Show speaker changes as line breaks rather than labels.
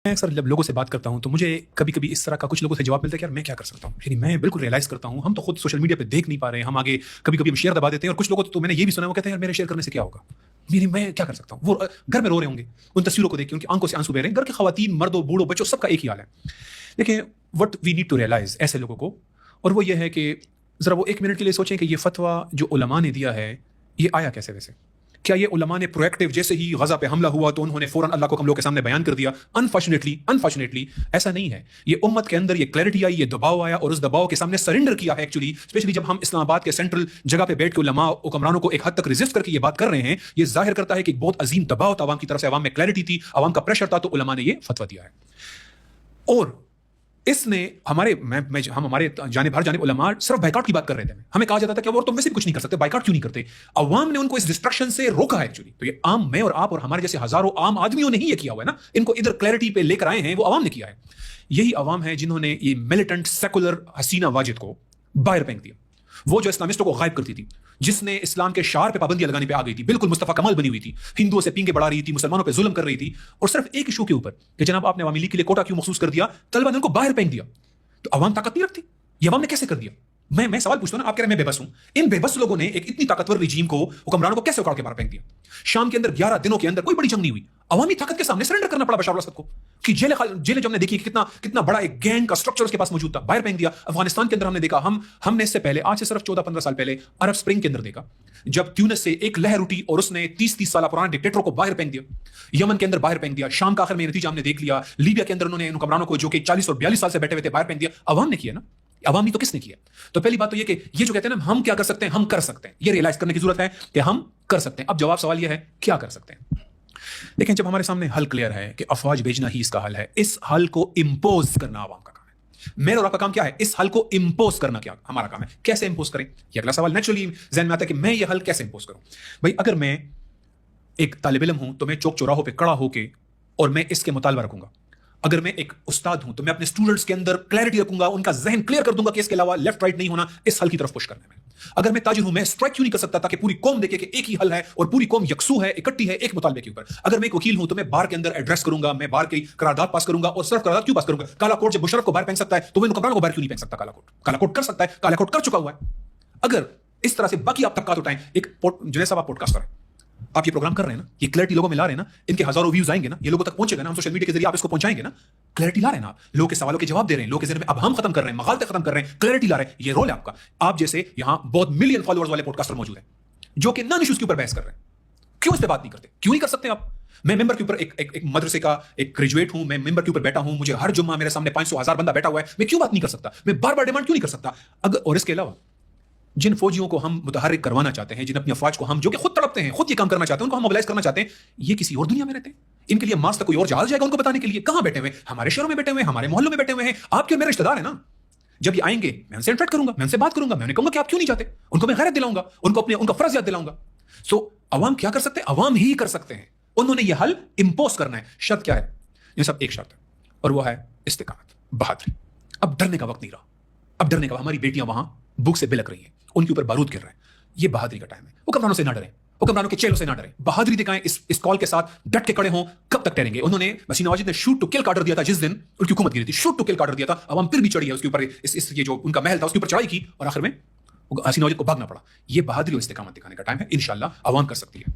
میں اکثر جب لوگوں سے بات کرتا ہوں تو مجھے کبھی کبھی اس طرح کا کچھ لوگوں سے جواب ملتا ہے کہ یار میں کیا کر سکتا ہوں. یعنی میں بالکل ریئلائز کرتا ہوں ہم تو خود سوشل میڈیا پہ دیکھ نہیں پا رہے ہیں, ہم آگے کبھی کبھی ہم شیئر دبا دیتے ہیں, اور کچھ لوگوں تو میں نے یہ بھی سنا وہ کہتے ہیں یار میرے شیئر کرنے سے کیا ہوگا, میں کیا کر سکتا ہوں. وہ گھر میں رو رہے ہوں گے ان تصویروں کو دیکھ کے, ان کی آنکھوں سے آنسو بہ رہے ہیں. گھر کے خواتین, مردوں, بوڑھوں, بچوں سب کا ایک ہی حال ہے. دیکھیں what we need to realise ایسے لوگوں کو, اور وہ یہ ہے کہ ذرا وہ ایک منٹ کے لیے سوچیں کہ یہ فتویٰ جو علماء نے دیا ہے یہ آیا کیسے. ویسے کیا یہ علماء نے پرویکٹیو جیسے ہی غزہ پہ حملہ ہوا تو انہوں نے فوراً اللہ کو ہم لوگ کے سامنے بیان کر دیا؟ انفارچونیٹلی ایسا نہیں ہے. یہ امت کے اندر یہ کلیئرٹی آئی, یہ دباؤ آیا, اور اس دباؤ کے سامنے سرنڈر کیا ہے. ایکچولی اسپیشلی جب ہم اسلام آباد کے سینٹرل جگہ پہ بیٹھ کے علماء حکمرانوں کو ایک حد تک ریزسٹ کر کے یہ بات کر رہے ہیں, یہ ظاہر کرتا ہے کہ ایک بہت عظیم دباؤ تھا عوام کی طرف سے, عوام میں کلیئرٹی تھی, عوام کا پریشر تھا, تو علماء نے یہ فتویٰ دیا ہے. اور اس نے ہمارے جانب ہر جانب علماء صرف بائیکاٹ کی بات کر رہے تھے. ہمیں کہا جاتا تھا کہ وہ تم ویسے بھی کچھ نہیں کر سکتے, بائیکاٹ کیوں نہیں کرتے. عوام نے ان کو اس ڈسٹرکشن سے روکا ہے ایکچولی. تو یہ عام میں اور آپ اور ہمارے جیسے ہزاروں عام آدمیوں نے ہی یہ کیا ہوا ہے نا, ان کو ادھر کلیئرٹی پہ لے کر آئے ہیں, وہ عوام نے کیا ہے. یہی عوام ہے جنہوں نے یہ ملیٹنٹ سیکولر حسینہ واجد کو باہر پھینک دیا, وہ جو اسلامسٹوں کو غائب کرتی تھی, جس نے اسلام کے شعار پہ پابندیاں لگانے پہ آ گئی تھی, بالکل مصطفیٰ کمال بنی ہوئی تھی, ہندوؤں سے پینگے بڑھا رہی تھی, مسلمانوں پہ ظلم کر رہی تھی, اور صرف ایک ایشو کے اوپر کہ جناب آپ نے عوامی لیگ کے لیے کوٹا کیوں مخصوص کر دیا, طلبہ نے ان کو باہر پھینک دیا. تو عوام طاقت نہیں رکھتی, یہ عوام نے کیسے کر دیا؟ میں سوال پوچھتا ہوں نا, آپ کہہ رہے ہیں میں بے بس ہوں. ان بے بس لوگوں نے ایک اتنی طاقتور رجیم کو, حکمرانوں کو کیسے اکاڑ کے باہر پھینک دیا؟ شام کے اندر 11 دنوں کے اندر کوئی بڑی جنگ نہیں ہوئی, عوامی طاقت کے سامنے سرنڈر کرنا پڑا بشار الاسد کو, کہ جیل جو ہم نے دیکھی کتنا بڑا ایک گینگ کا سٹرکچر اس کے پاس موجود تھا, باہر پھینک دیا. افغانستان کے اندر ہم نے دیکھا, ہم نے اس سے پہلے آج سے صرف 14-15 سال پہلے عرب سپرنگ کے اندر دیکھا, جب تیونس سے ایک لہر اٹھی اور اس نے 30 سالہ پرانے ڈکٹیٹر کو باہر پھینک دیا, یمن کے اندر باہر پھینک دیا, شام کا آخر میں نتیجہ ہم نے دیکھ لیا, لیبیا کے اندر انہوں نے حکمرانوں کو جو کہ 40 اور 42 سال سے بیٹھے ہوئے تھے باہر پھینک دیا. عوام نے کیا نا, عوامی تو کس نے کیا؟ تو پہلی بات تو یہ کہ یہ جو کہتے ہیں نا ہم کیا کر سکتے ہیں, ہم کر سکتے ہیں, یہ ریئلائز کرنے کی ضرورت ہے کہ ہم کر سکتے ہیں. اب جواب سوال یہ ہے کیا کر سکتے ہیں. دیکھیں جب ہمارے سامنے حل کلیئر ہے کہ افواج بھیجنا ہی اس کا حل ہے, اس حل کو امپوز کرنا عوام کا کام ہے. میرا اور آپ کا کام کیا ہے؟ اس حل کو امپوز کرنا کیا ہمارا کام ہے. کیسے امپوز کریں, یہ اگلا سوال نیچرلی ذہن میں آتا ہے کہ میں یہ حل کیسے امپوز کروں. بھائی اگر میں ایک طالب علم ہوں تو میں چوک چوراہوں پہ کڑا ہو کے اور میں اس کے مطالبہ رکھوں گا. اگر میں ایک استاد ہوں تو میں اپنے اسٹوڈنٹس کے اندر کلیئرٹی رکھوں گا, ان کا ذہن کلیئر کر دوں گا کہ اس کے علاوہ لیفٹ رائٹ نہیں ہونا, اس حل کی طرف پش کرنے میں. اگر میں تاجر ہوں میں اسٹرائک کیوں نہیں کر سکتا تاکہ پوری قوم دیکھے کہ ایک ہی حل ہے اور پوری قوم یکسو ہے, اکٹھی ہے ایک مطالبے کے اوپر. اگر میں ایک وکیل ہوں تو میں بار کے اندر ایڈریس کروں گا, میں بار کی قرارداد پاس کروں گا, اور صرف قرارداد کیوں پاس کروں گا؟ کالا کوٹ جب مشرف کو باہر پھینک سکتا ہے تو وہ حکمرانوں کو باہر کیوں نہیں پھینک سکتا؟ کالا کوٹ کر سکتا ہے, کالا کوٹ کر چکا ہوا ہے. اگر اس طرح سے باقی آپ طبقات اٹھائیں, ایک جنید صاحب آپ پوڈ کاسٹ کریں, آپ یہ پروگرام کر رہے ہیں نا, یہ کلیئرٹی لوگوں میں لا رہے ہیں نا, ان کے ہزاروں ویوز آئیں گے نا, یہ لوگوں تک پہنچے گا نا, ہم سوشل میڈیا کے ذریعے آپ اس کو پہنچائیں گے نا, کلیئرٹی لا رہے ہیں نا, آپ لوگوں کے سوالوں کے جواب دے رہے ہیں, لوگوں کے ذہن میں اب ہم ختم کر رہے ہیں, مغالطے ختم کر رہے ہیں, کلیئرٹی لا رہے ہیں. یہ رول ہے آپ کا. آپ جیسے یہاں بہت ملین فالوورز والے پوڈ کاسٹر موجود ہیں جو کہ نان ایشوز کے اوپر بحث کر رہے ہیں, کیوں اس پہ بات نہیں کرتے؟ کیوں نہیں کر سکتے آپ؟ میں ممبر کے اوپر ایک مدرسے کا ایک گریجویٹ ہوں, میں ممبر کے اوپر بیٹھا ہوں, مجھے ہر جمعہ میرے سامنے 500,000 بندہ بیٹھا ہوا ہے, میں کیوں بات نہیں کر سکتا؟ میں بار بار ڈیمانڈ کیوں نہیں کر سکتا؟ اور اس کے علاوہ جن فوجیوں کو ہم متحرک کروانا چاہتے ہیں, جن اپنی افواج کو ہم جو کہ خود تڑپتے ہیں, خود یہ کام کرنا چاہتے ہیں, ان کو ہم موبلائز کرنا چاہتے ہیں, یہ کسی اور دنیا میں رہتے ہیں. ان کے لیے مارس تک کوئی اور جہاز جائے گا ان کو بتانے کے لیے. کہاں بیٹھے ہوئے؟ ہمارے شہروں میں بیٹھے ہوئے ہیں, ہمارے محلوں میں بیٹھے ہوئے ہیں. آپ کے میرے رشتہ دار ہیں نا. جب یہ آئیں گے میں ان سے انٹریکٹ کروں گا, میں ان سے بات کروں گا, میں انہیں کہوں گا کہ آپ کیوں نہیں جاتے, ان کو میں غیرت دلاؤں گا, ان کو ان کا فرض یاد دلاؤں گا. سو عوام کیا کر سکتے ہیں؟ عوام ہی کر سکتے ہیں. انہوں نے یہ حل امپوز کرنا ہے. شرط کیا ہے؟ یہ سب ایک شرط ہے, اور وہ ہے استقامت, بہادری. اب ڈرنے کا وقت نہیں رہا. اب ڈرنے کا, ہماری بیٹیاں وہاں بھوک سے بلک رہی ہیں, ان کے اوپر بارود گر رہے ہیں. یہ بہادری کا ٹائم ہے. حکمرانوں سے نہ ڈریں, حکمرانوں کے چہروں سے نہ ڈریں, بہادری دکھائیں, اس کال کے ساتھ ڈٹ کے کھڑے ہوں. کب تک ٹھہریں گے؟ انہوں نے حسینہ واجد نے شوٹ ٹو کل کا آرڈر دیا تھا, جس دن ان کی حکومت گری تھی, شوٹ ٹو کل کا آرڈر دیا تھا. عوام پھر بھی چڑھی ہے اس کے اوپر, یہ جو ان کا محل تھا اس کے اوپر چڑھائی کی, اور آخر میں حسینہ واجد کو بھاگنا پڑا. یہ بہادری اور استقامت دکھانے کا ٹائم ہے. انشاءاللہ عوام کر سکتی ہے.